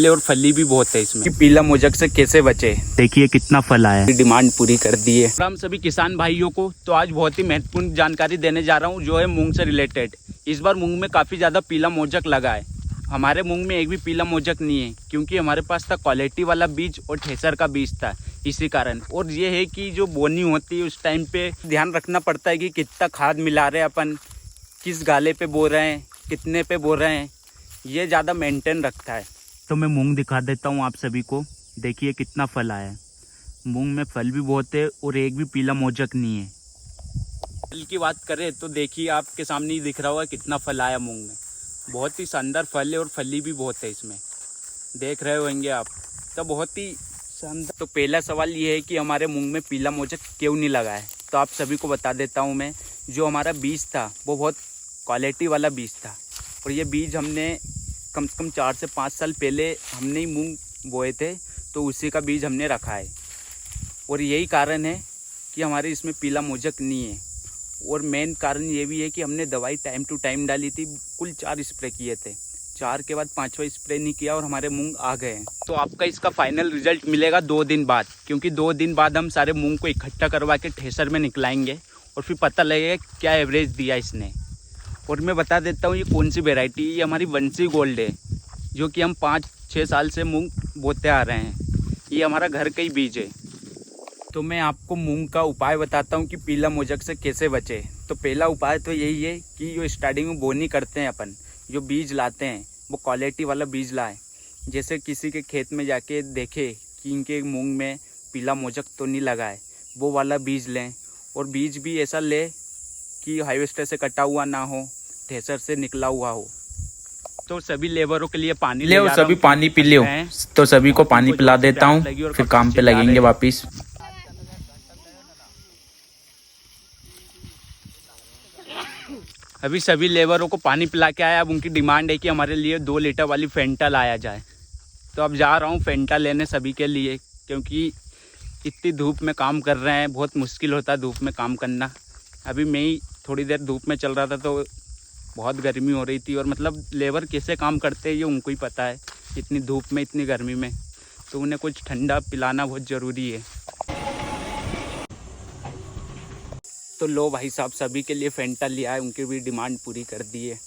और फली भी बहुत है इसमें। पीला मोजक से कैसे बचे, देखिए कितना फल आया है, डिमांड पूरी कर दी है। हम सभी किसान भाइयों को तो आज बहुत ही महत्वपूर्ण जानकारी देने जा रहा हूँ जो है मूंग से रिलेटेड। इस बार मूंग में काफ़ी ज़्यादा पीला मोजक लगा है। हमारे मूंग में एक भी पीला मोजक नहीं है क्योंकि हमारे पास था क्वालिटी वाला बीज और ठेसर का बीज था, इसी कारण। और ये है कि जो बोनी होती है उस टाइम पे ध्यान रखना पड़ता है कि कितना खाद मिला रहे हैं अपन, किस गाले पे बो रहे हैं, कितने पे बो रहे हैं, ये ज़्यादा मेंटेन रखता है। तो मैं मूंग दिखा देता हूँ आप सभी को, देखिए कितना फल आया है। मूंग में फल भी बहुत है और एक भी पीला मोजक नहीं है। फल की बात करें तो देखिए आपके सामने ही दिख रहा होगा कितना फल आया मूंग में। बहुत ही शानदार फल है और फली भी बहुत है इसमें, देख रहे होंगे आप, तो बहुत ही शानदार। तो पहला सवाल ये है कि हमारे मूंग में पीला मोजक क्यों नहीं लगा है। तो आप सभी को बता देता हूँ मैं, जो हमारा बीज था वो बहुत क्वालिटी वाला बीज था और ये बीज हमने कम से कम 4 से 5 साल पहले हमने ही मूंग बोए थे, तो उसी का बीज हमने रखा है और यही कारण है कि हमारे इसमें पीला मोजक नहीं है। और मेन कारण ये भी है कि हमने दवाई टाइम टू टाइम डाली थी, कुल 4 स्प्रे किए थे, 4 के बाद 5वां स्प्रे नहीं किया और हमारे मूंग आ गए हैं। तो आपका इसका फाइनल रिजल्ट मिलेगा 2 दिन बाद, क्योंकि 2 दिन बाद हम सारे मूंग को इकट्ठा करवा के ठेसर में निकलाएंगे और फिर पता लगेगा क्या एवरेज दिया इसने। और मैं बता देता हूँ ये कौन सी वेराइटी है। ये हमारी वंशी गोल्ड है, जो कि हम 5-6 साल से मूंग बोते आ रहे हैं। ये हमारा घर का ही बीज है। तो मैं आपको मूंग का उपाय बताता हूँ कि पीला मोजक से कैसे बचे। तो पहला उपाय तो यही है कि जो स्टार्टिंग में बोनी करते हैं अपन, जो बीज लाते हैं वो क्वालिटी वाला बीज लाएं। जैसे किसी के खेत में जाके देखे कि इनके मूंग में पीला मोजक तो नहीं लगा है, वो वाला बीज लें। और बीज भी ऐसा ले कि हार्वेस्टर से कटा हुआ ना हो, ठेसर से निकला हुआ हो। तो सभी लेबरों के लिए पानी ले और सभी पानी पी लो। तो सभी को पानी पिला देता हूँ, फिर काम पे लगेंगे वापिस। अभी सभी लेबरों को पानी पिला के आया। अब उनकी डिमांड है कि हमारे लिए 2 लीटर वाली फेंटा लाया जाए। तो अब जा रहा हूँ फेंटा लेने सभी के लिए, क्योंकि इतनी धूप में काम कर रहे हैं, बहुत मुश्किल होता है धूप में काम करना। अभी मैं ही थोड़ी देर धूप में चल रहा था तो बहुत गर्मी हो रही थी, और मतलब लेबर कैसे काम करते हैं ये उनको ही पता है, इतनी धूप में इतनी गर्मी में। तो उन्हें कुछ ठंडा पिलाना बहुत ज़रूरी है। तो लो भाई साहब, सभी के लिए फेंटा लिया है, उनकी भी डिमांड पूरी कर दी है।